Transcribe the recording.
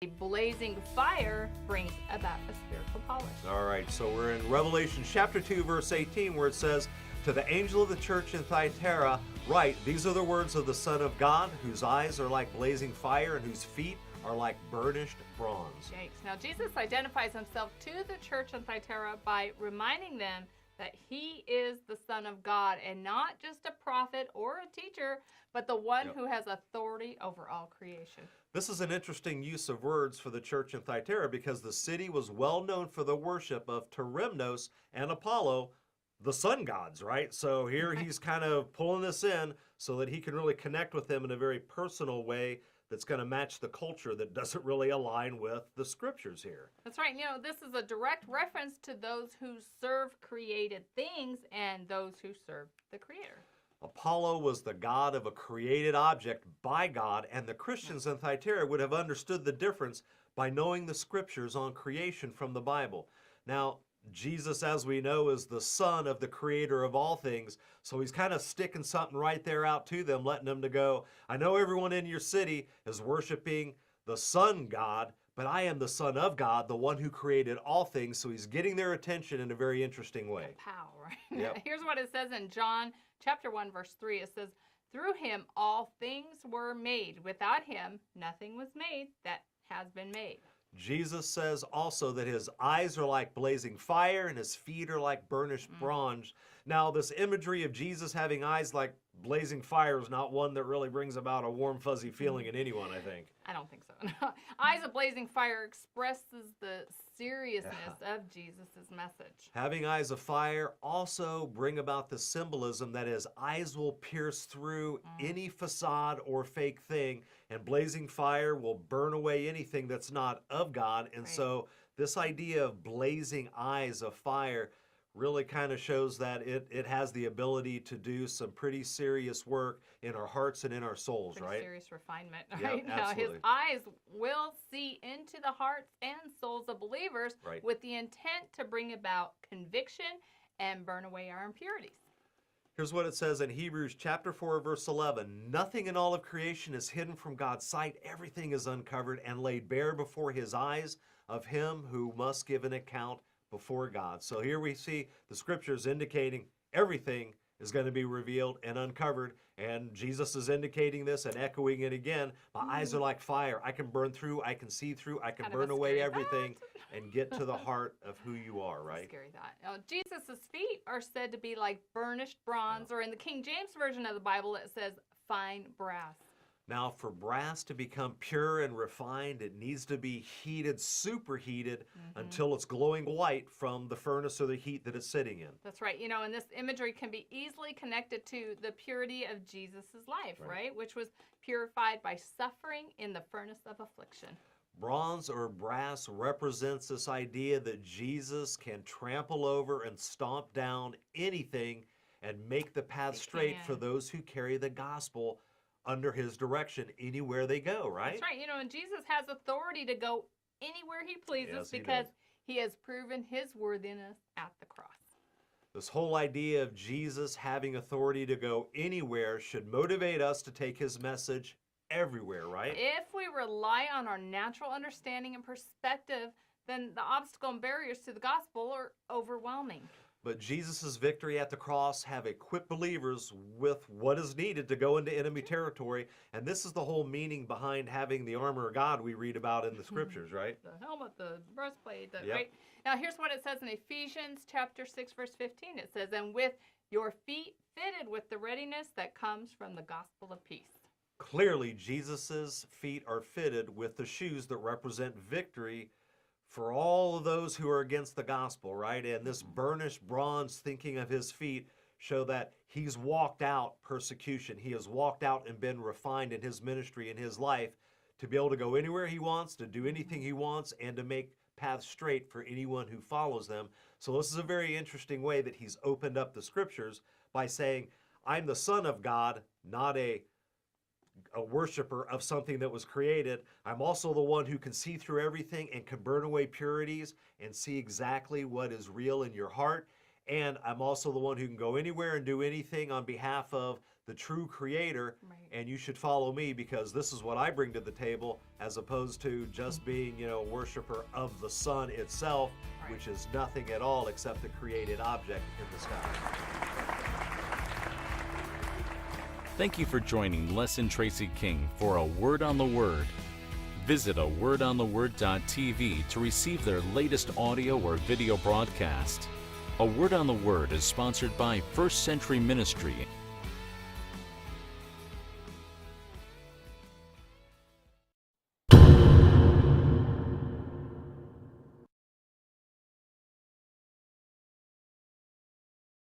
A blazing fire brings about a spiritual polish. All right, so we're in Revelation chapter 2, verse 18, where it says, "To the angel of the church in Thyatira, write, these are the words of the Son of God, whose eyes are like blazing fire and whose feet are like burnished bronze." Yikes. Now, Jesus identifies himself to the church in Thyatira by reminding them that he is the Son of God and not just a prophet or a teacher, but the one who has authority over all creation. This is an interesting use of words for the church in Thyatira because the city was well known for the worship of Terimnos and Apollo, the sun gods, right? So here he's kind of pulling this in so that he can really connect with them in a very personal way that's going to match the culture that doesn't really align with the scriptures here. That's right. You know, this is a direct reference to those who serve created things and those who serve the Creator. Apollo was the god of a created object by God, and the Christians in Thyatira would have understood the difference by knowing the scriptures on creation from the Bible. Now, Jesus, as we know, is the Son of the Creator of all things, so he's kind of sticking something right there out to them, letting them to go, I know everyone in your city is worshiping the sun god, but I am the Son of God, the one who created all things, so he's getting their attention in a very interesting way. Pow, right? Yep. Here's what it says in John chapter 1, verse 3. It says, "Through him all things were made. Without him nothing was made that has been made." Jesus says also that his eyes are like blazing fire and his feet are like burnished bronze. Now, this imagery of Jesus having eyes like blazing fire is not one that really brings about a warm, fuzzy feeling in anyone, I think. I don't think so. Eyes of blazing fire expresses the seriousness of Jesus' message. Having eyes of fire also bring about the symbolism that his eyes will pierce through any facade or fake thing, and blazing fire will burn away anything that's not of God. And so this idea of blazing eyes of fire really kind of shows that it has the ability to do some pretty serious work in our hearts and in our souls, Pretty right? serious refinement, Yep, right? Now, his absolutely. eyes will see into the hearts and souls of believers Right. with the intent to bring about conviction and burn away our impurities. Here's what it says in Hebrews chapter 4, verse 11. "Nothing in all of creation is hidden from God's sight. Everything is uncovered and laid bare before his eyes of him who must give an account before God." So here we see the scriptures indicating everything is going to be revealed and uncovered. And Jesus is indicating this and echoing it again. My eyes are like fire. I can burn through. I can see through. I can Kind of a burn away scary everything and get to the heart of who you are, right? Scary thought. Now, Jesus' feet are said to be like burnished bronze, or in the King James Version of the Bible, it says fine brass. Now, for brass to become pure and refined, it needs to be heated, superheated, until it's glowing white from the furnace or the heat that it's sitting in. That's right. You know, and this imagery can be easily connected to the purity of Jesus' life, right? Which was purified by suffering in the furnace of affliction. Bronze or brass represents this idea that Jesus can trample over and stomp down anything and make the path straight for those who carry the gospel under his direction anywhere they go, right? That's right. You know, and Jesus has authority to go anywhere he pleases Yes, he because does. he has proven his worthiness at the cross. This whole idea of Jesus having authority to go anywhere should motivate us to take his message everywhere, right? If we rely on our natural understanding and perspective, then the obstacle and barriers to the gospel are overwhelming. But Jesus' victory at the cross have equipped believers with what is needed to go into enemy territory. And this is the whole meaning behind having the armor of God we read about in the scriptures, right? The helmet, the breastplate, Yep. right? Now, here's what it says in Ephesians chapter 6, verse 15. It says, "And with your feet fitted with the readiness that comes from the gospel of peace." Clearly, Jesus' feet are fitted with the shoes that represent victory for all of those who are against the gospel, right? And this burnished bronze thinking of his feet show that he's walked out persecution. He has walked out and been refined in his ministry, in his life, to be able to go anywhere he wants, to do anything he wants, and to make paths straight for anyone who follows them. So this is a very interesting way that he's opened up the scriptures by saying, I'm the Son of God, not a worshiper of something that was created. I'm also the one who can see through everything and can burn away purities and see exactly what is real in your heart. And I'm also the one who can go anywhere and do anything on behalf of the true creator, Right. and you should follow me because this is what I bring to the table, as opposed to just being, a worshiper of the sun itself, Right. which is nothing at all except a created object in the sky. Thank you for joining Les and Tracy King for A Word on the Word. Visit awordontheword.tv to receive their latest audio or video broadcast. A Word on the Word is sponsored by First Century Ministry